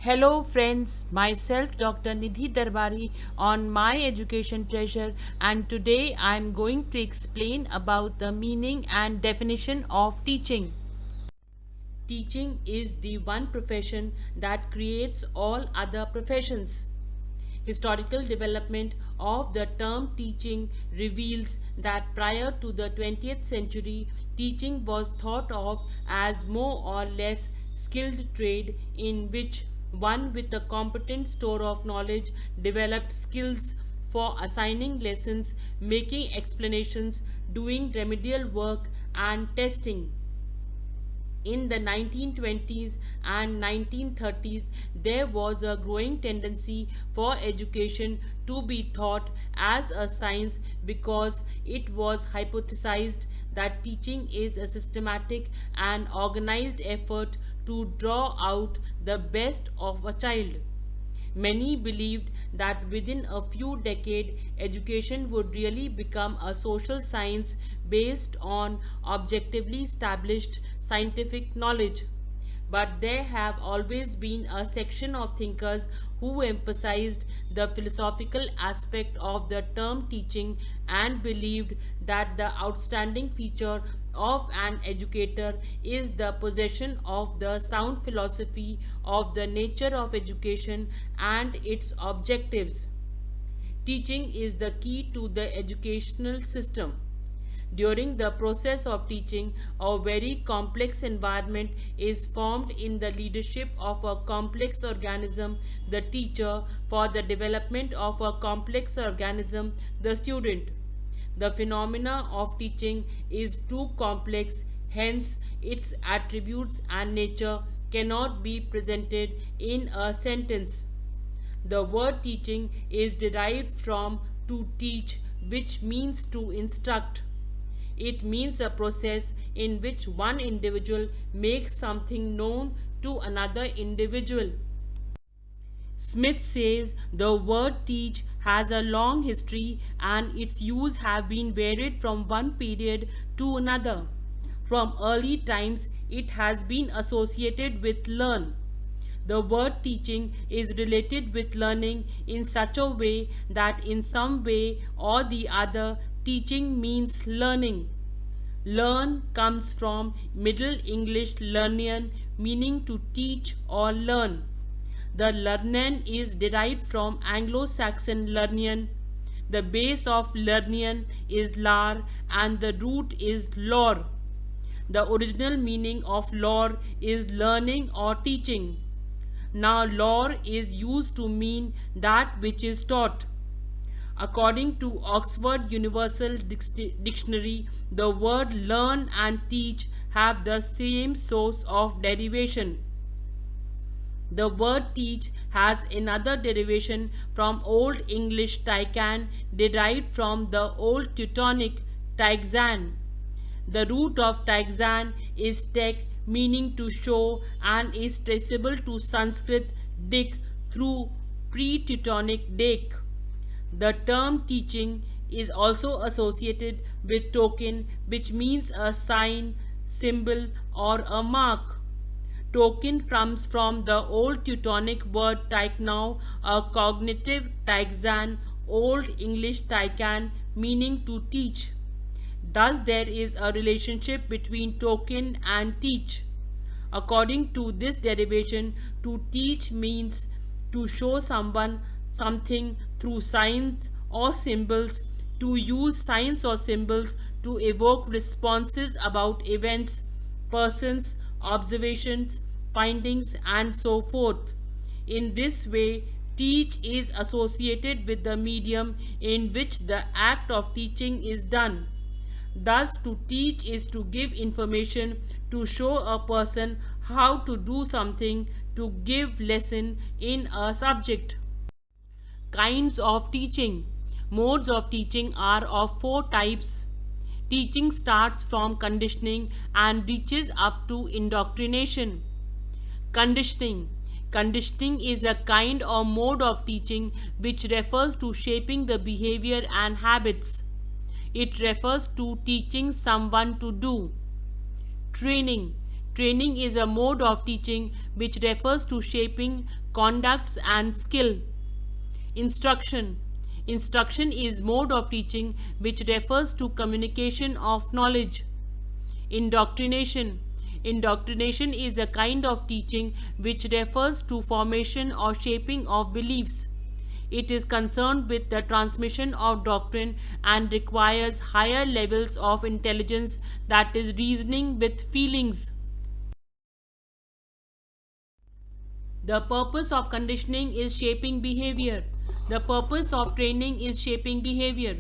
Hello friends, myself Dr. Nidhi Darbari on My Education Treasure, and today I am going to explain about the meaning and definition of teaching. Teaching is the one profession that creates all other professions. Historical development of the term teaching reveals that prior to the 20th century, teaching was thought of as more or less skilled trade in which one with a competent store of knowledge developed skills for assigning lessons, making explanations, doing remedial work, and testing. In the 1920s and 1930s, there was a growing tendency for education to be taught as a science because it was hypothesized that teaching is a systematic and organized effort to draw out the best of a child. Many believed that within a few decades, education would really become a social science based on objectively established scientific knowledge. But there have always been a section of thinkers who emphasized the philosophical aspect of the term teaching and believed that the outstanding feature of an educator is the possession of the sound philosophy of the nature of education and its objectives. Teaching is the key to the educational system. During the process of teaching, a very complex environment is formed in the leadership of a complex organism, the teacher, for the development of a complex organism, the student. The phenomena of teaching is too complex, hence, its attributes and nature cannot be presented in a sentence. The word teaching is derived from to teach, which means to instruct. It means a process in which one individual makes something known to another individual. Smith says the word teach has a long history and its use have been varied from one period to another. From early times, it has been associated with learn. The word teaching is related with learning in such a way that in some way or the other, teaching means learning. Learn comes from Middle English learnian, meaning to teach or learn. The learnen is derived from Anglo-Saxon learnian. The base of learnian is lar and the root is lore. The original meaning of lore is learning or teaching. Now lore is used to mean that which is taught. According to Oxford Universal Dictionary, the word learn and teach have the same source of derivation. The word teach has another derivation from Old English taikan, derived from the Old Teutonic taigzan. The root of taigzan is tek, meaning to show, and is traceable to Sanskrit dik through pre-Teutonic dek. The term teaching is also associated with token, which means a sign, symbol, or a mark. Token comes from the Old Teutonic word taiknau, a cognitive taigzan, Old English taikan, meaning to teach. Thus, there is a relationship between token and teach. According to this derivation, to teach means to show someone something through signs or symbols, to use signs or symbols to evoke responses about events, persons, observations, findings, and so forth. In this way, teach is associated with the medium in which the act of teaching is done. Thus, to teach is to give information, to show a person how to do something, to give lesson in a subject. Kinds of teaching. Modes of teaching are of four types. Teaching starts from conditioning and reaches up to indoctrination. Conditioning. Conditioning is a kind or mode of teaching which refers to shaping the behavior and habits. It refers to teaching someone to do. Training. Training is a mode of teaching which refers to shaping conducts and skill. Instruction. Instruction is mode of teaching which refers to communication of knowledge. Indoctrination. Indoctrination is a kind of teaching which refers to formation or shaping of beliefs. It is concerned with the transmission of doctrine and requires higher levels of intelligence, that is, reasoning with feelings. The purpose of conditioning is shaping behavior. The purpose of training is shaping behavior.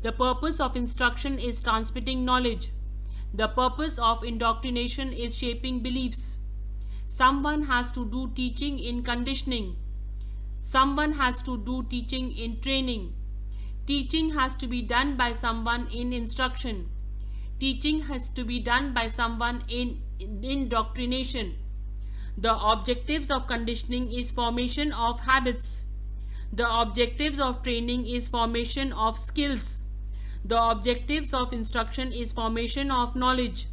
The purpose of instruction is transmitting knowledge. The purpose of indoctrination is shaping beliefs. Someone has to do teaching in conditioning. Someone has to do teaching in training. Teaching has to be done by someone in instruction. Teaching has to be done by someone in indoctrination. The objectives of conditioning is formation of habits. The objectives of training is formation of skills. The objectives of instruction is formation of knowledge.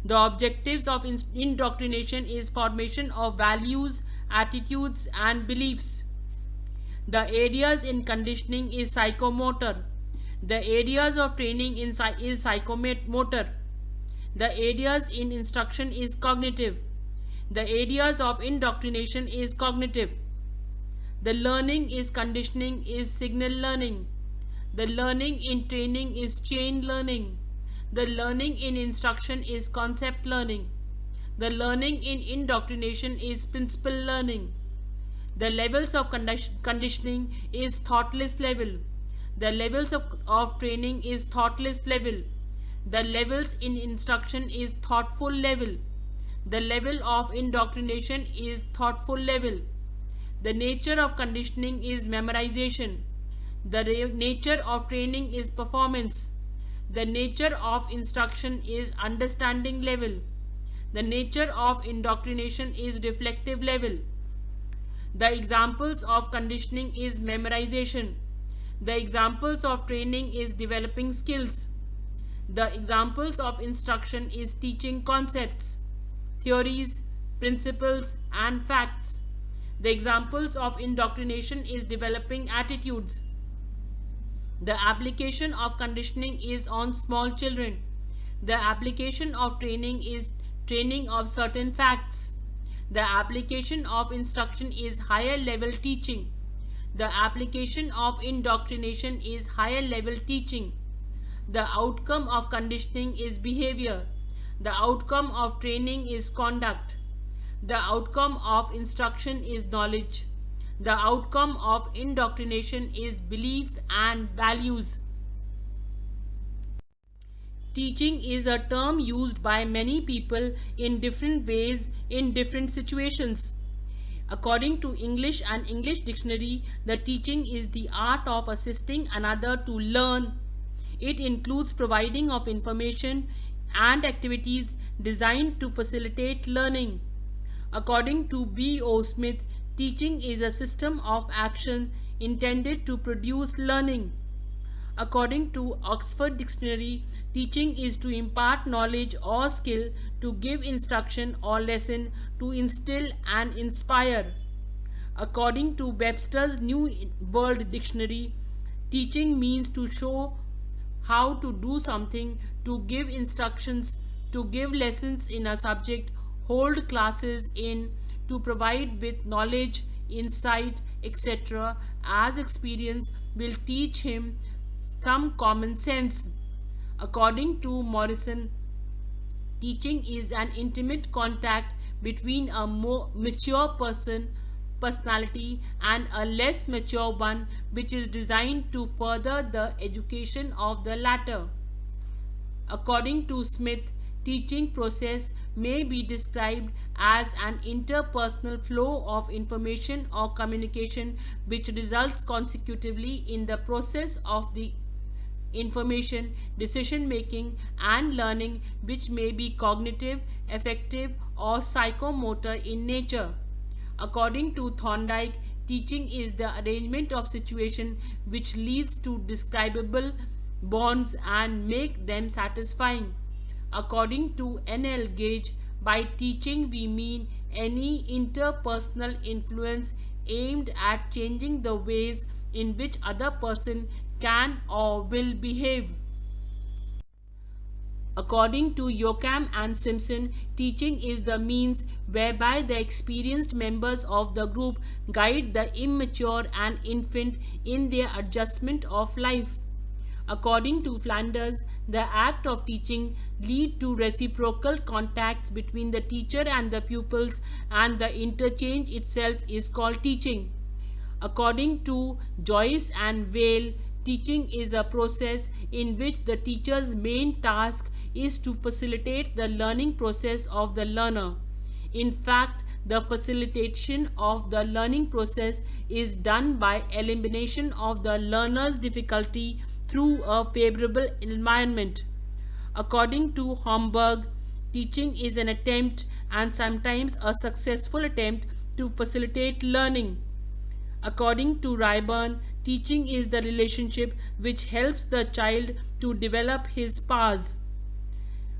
The objectives of indoctrination is formation of values, attitudes, and beliefs. The areas in conditioning is psychomotor. The areas of training is psychomotor. The areas in instruction is cognitive. The areas of indoctrination is cognitive. The learning is conditioning is signal learning. The learning in training is chain learning. The learning in instruction is concept learning. The learning in indoctrination is principle learning. The levels of conditioning is thoughtless level. The levels of training is thoughtless level. The levels in instruction is thoughtful level. The level of indoctrination is thoughtful level. The nature of conditioning is memorization. The nature of training is performance. The nature of instruction is understanding level. The nature of indoctrination is reflective level. The examples of conditioning is memorization. The examples of training is developing skills. The examples of instruction is teaching concepts, theories, principles, and facts. The examples of indoctrination is developing attitudes. The application of conditioning is on small children. The application of training is training of certain facts. The application of instruction is higher level teaching. The application of indoctrination is higher level teaching. The outcome of conditioning is behavior. The outcome of training is conduct. The outcome of instruction is knowledge. The outcome of indoctrination is belief and values. Teaching is a term used by many people in different ways in different situations. According to English and English Dictionary, the teaching is the art of assisting another to learn. It includes providing of information and activities designed to facilitate learning. According to B.O. Smith, teaching is a system of action intended to produce learning. According to Oxford Dictionary, teaching is to impart knowledge or skill, to give instruction or lesson, to instill and inspire. According to Webster's New World Dictionary, teaching means to show how to do something, to give instructions, to give lessons in a subject, hold classes in, to provide with knowledge, insight, etc., as experience will teach him some common sense. According to Morrison, teaching is an intimate contact between a more mature personality and a less mature one, which is designed to further the education of the latter. According to Smith, teaching process may be described as an interpersonal flow of information or communication which results consecutively in the process of the information, decision making, and learning, which may be cognitive, affective, or psychomotor in nature. According to Thorndike, teaching is the arrangement of situation which leads to describable bonds and make them satisfying. According to N.L. Gage, By teaching, we mean any interpersonal influence aimed at changing the ways in which other person can or will behave. According to Yoakum and Simpson, teaching is the means whereby the experienced members of the group guide the immature and infant in their adjustment of life. According to Flanders, the act of teaching lead to reciprocal contacts between the teacher and the pupils, and the interchange itself is called teaching. According to Joyce and Vale, teaching is a process in which the teacher's main task is to facilitate the learning process of the learner. In fact, the facilitation of the learning process is done by elimination of the learner's difficulty through a favorable environment. According to Homburg, teaching is an attempt, and sometimes a successful attempt, to facilitate learning. According to Ryburn, teaching is the relationship which helps the child to develop his powers.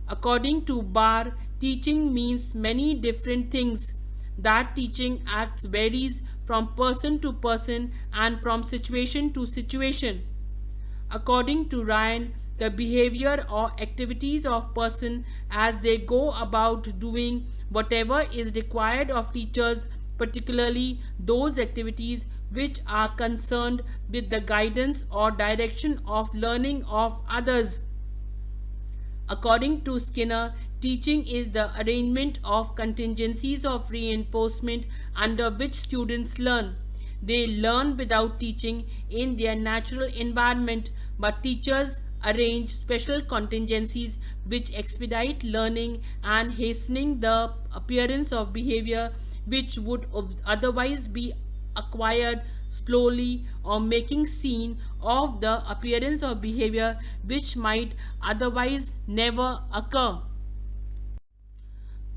According to Barr, teaching means many different things. That teaching acts varies from person to person and from situation to situation. According to Ryan, the behavior or activities of person as they go about doing whatever is required of teachers, particularly those activities which are concerned with the guidance or direction of learning of others. According to Skinner, teaching is the arrangement of contingencies of reinforcement under which students learn. They learn without teaching in their natural environment, but teachers arrange special contingencies which expedite learning and hastening the appearance of behavior which would otherwise be acquired slowly, or making scene of the appearance of behavior which might otherwise never occur.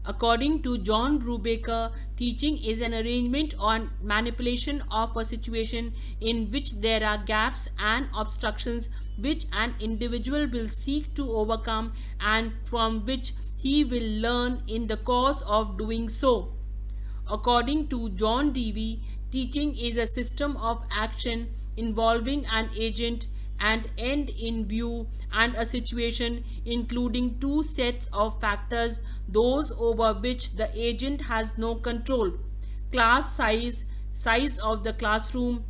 According to John Brubaker, teaching is an arrangement or manipulation of a situation in which there are gaps and obstructions which an individual will seek to overcome and from which he will learn in the course of doing so. According to John Dewey, teaching is a system of action involving an agent and end in view and a situation including two sets of factors, those over which the agent has no control: class size, size of the classroom,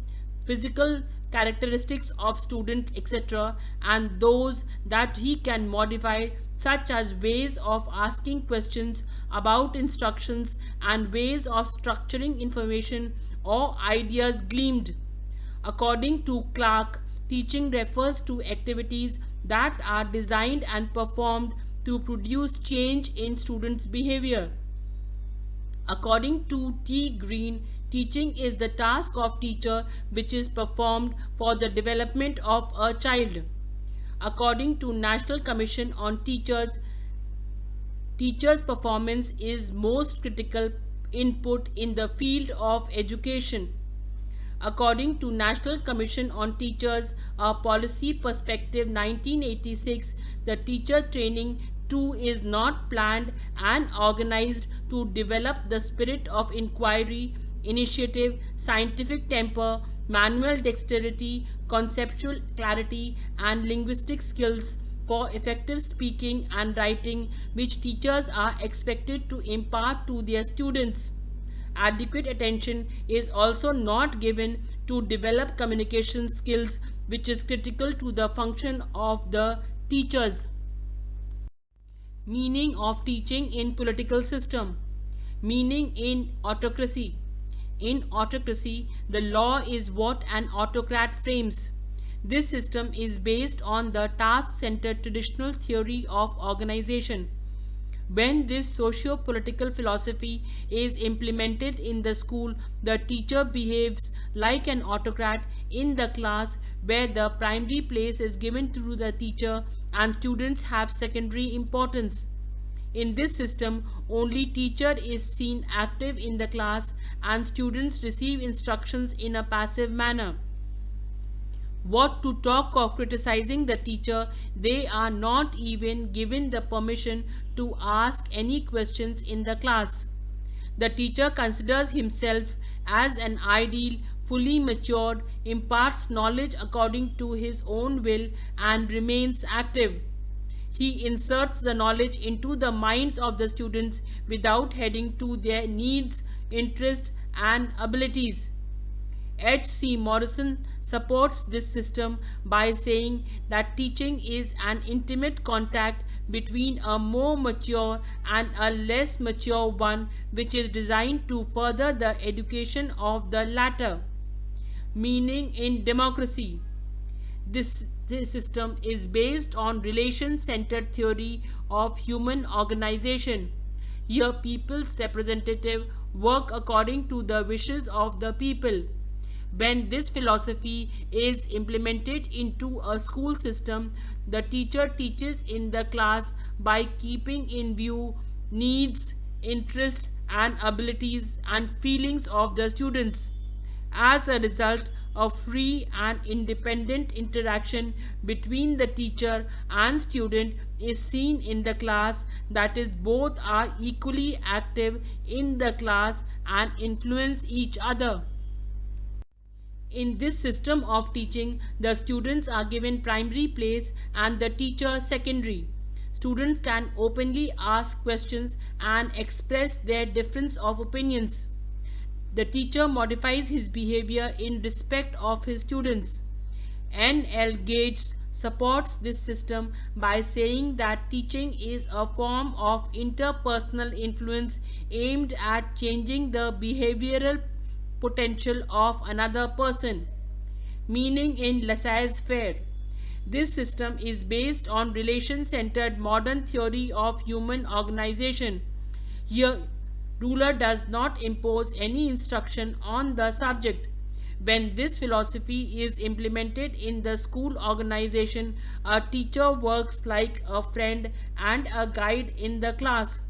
physical characteristics of student, etc., and those that he can modify, such as ways of asking questions about instructions and ways of structuring information or ideas gleaned. According to Clark, teaching refers to activities that are designed and performed to produce change in students' behavior. According to T. Green, teaching is the task of teacher which is performed for the development of a child. According to National Commission on Teachers, teachers' performance is most critical input in the field of education. According to National Commission on Teachers, a policy perspective 1986, the teacher training too is not planned and organized to develop the spirit of inquiry, initiative, scientific temper, manual dexterity, conceptual clarity, and linguistic skills for effective speaking and writing, which teachers are expected to impart to their students. Adequate attention is also not given to develop communication skills, which is critical to the function of the teachers. Meaning of teaching in political system. Meaning in autocracy. In autocracy, the law is what an autocrat frames. This system is based on the task-centered traditional theory of organization. When this socio-political philosophy is implemented in the school, the teacher behaves like an autocrat in the class, where the primary place is given to the teacher and students have secondary importance. In this system, only teacher is seen active in the class and students receive instructions in a passive manner. What to talk of criticizing the teacher? They are not even given the permission to ask any questions in the class. The teacher considers himself as an ideal, fully matured, imparts knowledge according to his own will, and remains active. He inserts the knowledge into the minds of the students without heading to their needs, interests, and abilities. H. C. Morrison supports this system by saying that teaching is an intimate contact between a more mature and a less mature one, which is designed to further the education of the latter. Meaning in democracy. This system is based on relation centered theory of human organization. Here, people's representative work according to the wishes of the people. When this philosophy is implemented into a school system, the teacher teaches in the class by keeping in view needs, interests, and abilities and feelings of the students. As a result, a free and independent interaction between the teacher and student is seen in the class, that is, both are equally active in the class and influence each other. In this system of teaching, the students are given primary place and the teacher secondary. Students can openly ask questions and express their difference of opinions. The teacher modifies his behavior in respect of his students. N. L. Gates supports this system by saying that teaching is a form of interpersonal influence aimed at changing the behavioral potential of another person. Meaning in laissez-faire. This system is based on relation-centered modern theory of human organization. Here, ruler does not impose any instruction on the subject. When this philosophy is implemented in the school organization, a teacher works like a friend and a guide in the class.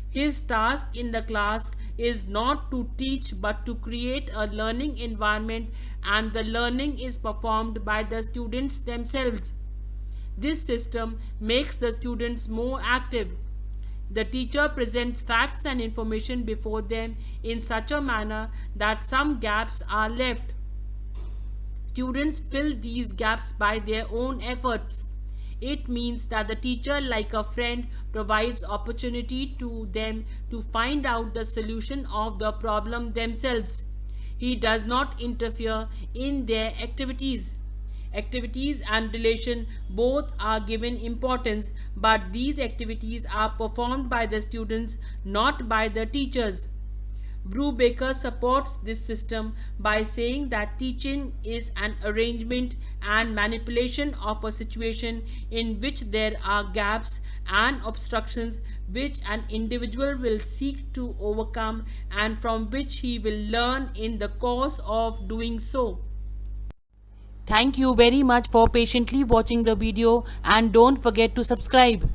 His task in the class is not to teach but to create a learning environment, and the learning is performed by the students themselves. This system makes the students more active. The teacher presents facts and information before them in such a manner that some gaps are left. Students fill these gaps by their own efforts. It means that the teacher, like a friend, provides opportunity to them to find out the solution of the problem themselves. He does not interfere in their activities. Activities and relation both are given importance, but these activities are performed by the students, not by the teachers. Brubaker supports this system by saying that teaching is an arrangement and manipulation of a situation in which there are gaps and obstructions which an individual will seek to overcome and from which he will learn in the course of doing so. Thank you very much for patiently watching the video, and don't forget to subscribe.